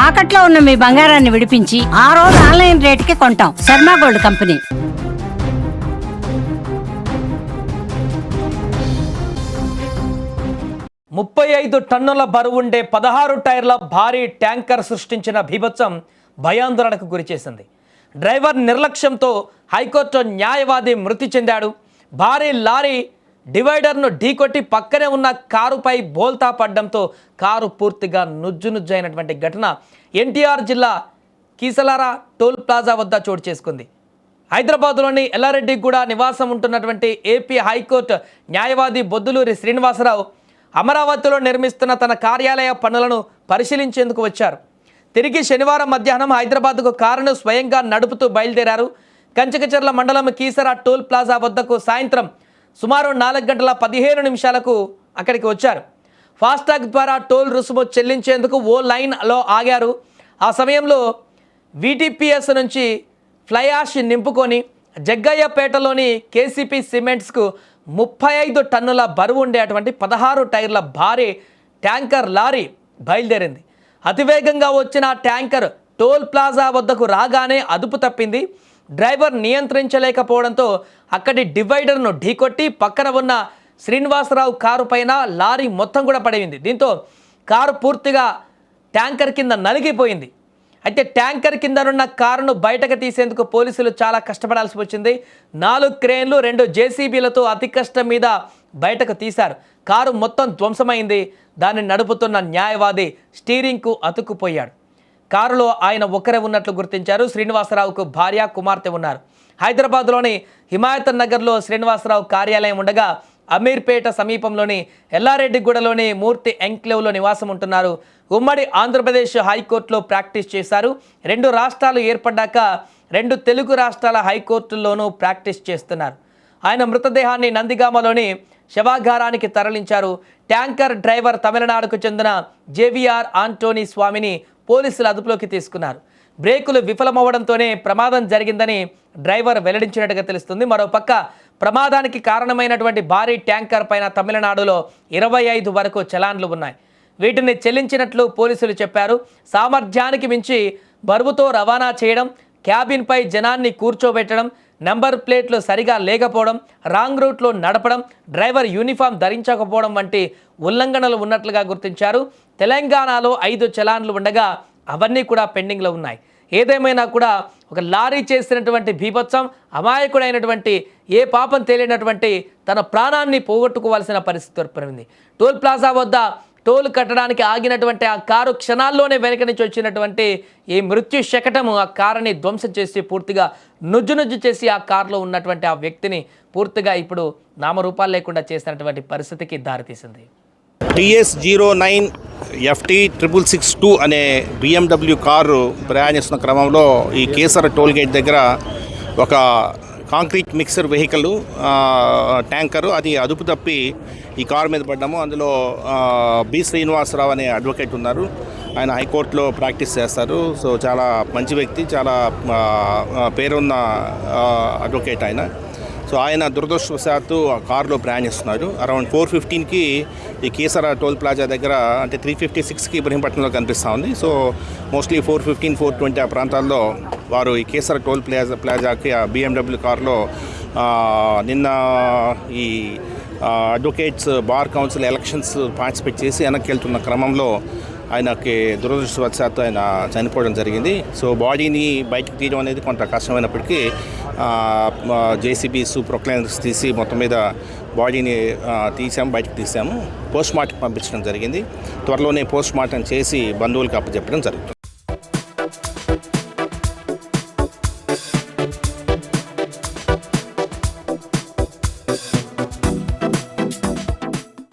తాకట్లో ఉన్న మీ బంగారాన్ని విడిపించి ఆ రోజు ఆన్లైన్ రేటుకి కొంటాం. Sharma gold company. ముప్పై 35 టన్నుల బరువుండే 16 టైర్ల భారీ ట్యాంకర్ సృష్టించిన బీభత్సం భయాందోళనకు గురిచేసింది. డ్రైవర్ నిర్లక్ష్యంతో హైకోర్టు న్యాయవాది మృతి చెందాడు. భారీ లారీ డివైడర్ను ఢీకొట్టి పక్కనే ఉన్న కారుపై బోల్తా పడ్డంతో కారు పూర్తిగా నుజ్జునుజ్జైనటువంటి ఘటన ఎన్టీఆర్ జిల్లా కీసలారా టోల్ ప్లాజా వద్ద చోటు చేసుకుంది. హైదరాబాద్లోని ఎల్లారెడ్డిగూడ నివాసం ఉంటున్నటువంటి ఏపీ హైకోర్టు న్యాయవాది బొద్దులూరి శ్రీనివాసరావు అమరావతిలో నిర్మిస్తున్న తన కార్యాలయ పనులను పరిశీలించేందుకు వచ్చారు. తిరిగి శనివారం మధ్యాహ్నం హైదరాబాద్కు కారును స్వయంగా నడుపుతూ బయలుదేరారు. కంచకచర్ల మండలం కీసరా టోల్ ప్లాజా వద్దకు సాయంత్రం సుమారు 4:15 అక్కడికి వచ్చారు. ఫాస్టాగ్ ద్వారా టోల్ రుసుము చెల్లించేందుకు ఓ లైన్లో ఆగారు. ఆ సమయంలో వీటీపీఎస్ నుంచి ఫ్లై యాష్ నింపుకొని జగ్గయ్యపేటలోని కేసీపీ సిమెంట్స్కు 35 టన్నుల బరువు ఉండేటువంటి 16 టైర్ల భారీ ట్యాంకర్ లారీ బయలుదేరింది. అతివేగంగా వచ్చిన ట్యాంకర్ టోల్ ప్లాజా వద్దకు రాగానే అదుపు తప్పింది. డ్రైవర్ నియంత్రించలేకపోవడంతో అక్కడి డివైడర్ను ఢీకొట్టి పక్కన ఉన్న శ్రీనివాసరావు కారు పైన లారీ మొత్తం కూడా పడింది. దీంతో కారు పూర్తిగా ట్యాంకర్ కింద నలిగిపోయింది. అయితే ట్యాంకర్ కిందనున్న కారును బయటకు తీసేందుకు పోలీసులు చాలా కష్టపడాల్సి వచ్చింది. 4 క్రేన్లు 2 జేసీబీలతో అతి కష్టం మీద బయటకు తీశారు. కారు మొత్తం ధ్వంసమైంది. దాన్ని నడుపుతున్న న్యాయవాది స్టీరింగ్కు అతుక్కుపోయాడు. కారులో ఆయన ఒక్కరే ఉన్నట్లు గుర్తించారు. శ్రీనివాసరావుకు భార్య, కుమార్తె ఉన్నారు. హైదరాబాద్లోని హిమాయత్ నగర్లో శ్రీనివాసరావు కార్యాలయం ఉండగా అమీర్పేట సమీపంలోని ఎల్లారెడ్డిగూడలోని మూర్తి ఎంక్లేవ్లో నివాసం ఉంటున్నారు. ఉమ్మడి ఆంధ్రప్రదేశ్ హైకోర్టులో ప్రాక్టీస్ చేశారు. 2 రాష్ట్రాలు ఏర్పడ్డాక 2 తెలుగు రాష్ట్రాల హైకోర్టుల్లోనూ ప్రాక్టీస్ చేస్తున్నారు. ఆయన మృతదేహాన్ని నందిగామలోని శవాగారానికి తరలించారు. ట్యాంకర్ డ్రైవర్ తమిళనాడుకు చెందిన జేవిఆర్ ఆంటోనీ స్వామిని పోలీసులు అదుపులోకి తీసుకున్నారు. బ్రేకులు విఫలమవడంతోనే ప్రమాదం జరిగిందని డ్రైవర్ వెల్లడించినట్టుగా తెలుస్తుంది. మరోపక్క ప్రమాదానికి కారణమైనటువంటి భారీ ట్యాంకర్ పైన తమిళనాడులో 25 వరకు చలాన్లు ఉన్నాయి. వీటిని చెల్లించినట్లు పోలీసులు చెప్పారు. సామర్థ్యానికి మించి బరువుతో రవాణా చేయడం, క్యాబిన్పై జనాన్ని కూర్చోబెట్టడం, నెంబర్ ప్లేట్లు సరిగా లేకపోవడం, రాంగ్ రూట్లో నడపడం, డ్రైవర్ యూనిఫామ్ ధరించకపోవడం వంటి ఉల్లంఘనలు ఉన్నట్లుగా గుర్తించారు. తెలంగాణలో 5 చలాన్లు ఉండగా అవన్నీ కూడా పెండింగ్లో ఉన్నాయి. ఏదేమైనా కూడా ఒక లారీ చేసినటువంటి బీభత్సం, అమాయకుడైనటువంటి ఏ పాపం తెలియనటువంటి తన ప్రాణాన్ని పోగొట్టుకోవాల్సిన పరిస్థితి ఏర్పడింది. టోల్ ప్లాజా వద్ద టోల్ కట్టడానికి ఆగినటువంటి ఆ కారు క్షణాల్లోనే వెనక నుంచి వచ్చినటువంటి ఈ మృత్యు శకటము ఆ కారుని ధ్వంసం చేసి పూర్తిగా నుజ్జు చేసి ఆ కారులో ఉన్నటువంటి ఆ వ్యక్తిని పూర్తిగా ఇప్పుడు నామరూపాలు లేకుండా చేసినటువంటి పరిస్థితికి దారితీసింది. TS09 FT662 అనే BMW కారు ప్రయాణిస్తున్న క్రమంలో ఈ కేసర టోల్ గేట్ దగ్గర ఒక కాంక్రీట్ మిక్సర్ వెహికల్ ట్యాంకరు అది అదుపు తప్పి ఈ కారు మీద పడ్డాము. అందులో బి శ్రీనివాసరావు అనే అడ్వకేట్ ఉన్నారు. ఆయన హైకోర్టులో ప్రాక్టీస్ చేస్తారు. సో చాలా మంచి వ్యక్తి, చాలా పేరున్న అడ్వకేట్ ఆయన. సో ఆయన దురదృష్టవశాత్తు ఆ కారులో ప్రయాణిస్తున్నారు. అరౌండ్ 4:15కి ఈ కేసరా టోల్ ప్లాజా దగ్గర, అంటే 356కి ఇబ్రహీంపట్నంలో కనిపిస్తూ ఉంది. సో మోస్ట్లీ 4:15, 4:20 ఆ ప్రాంతాల్లో వారు ఈ కేసరా టోల్ ప్లాజాకి ఆ BMW కారులో నిన్న ఈ advocates bar council elections participate చేసి వెనక్కి వెళ్తున్న క్రమంలో ఆయనకి దురదృష్టవశాత్తు ఆయన చనిపోవడం జరిగింది. సో బాడీని బయటకు తీయడం అనేది కొంత కష్టమైనప్పటికీ జేసీబీస్ ప్రొక్లైనర్స్ తీసి మొత్తం మీద బాడీని బయటకు తీసాము. పోస్ట్ మార్టం పంపించడం జరిగింది. త్వరలోనే పోస్ట్ మార్టం చేసి బంధువులకు అప్పచెప్పడం జరుగుతుంది.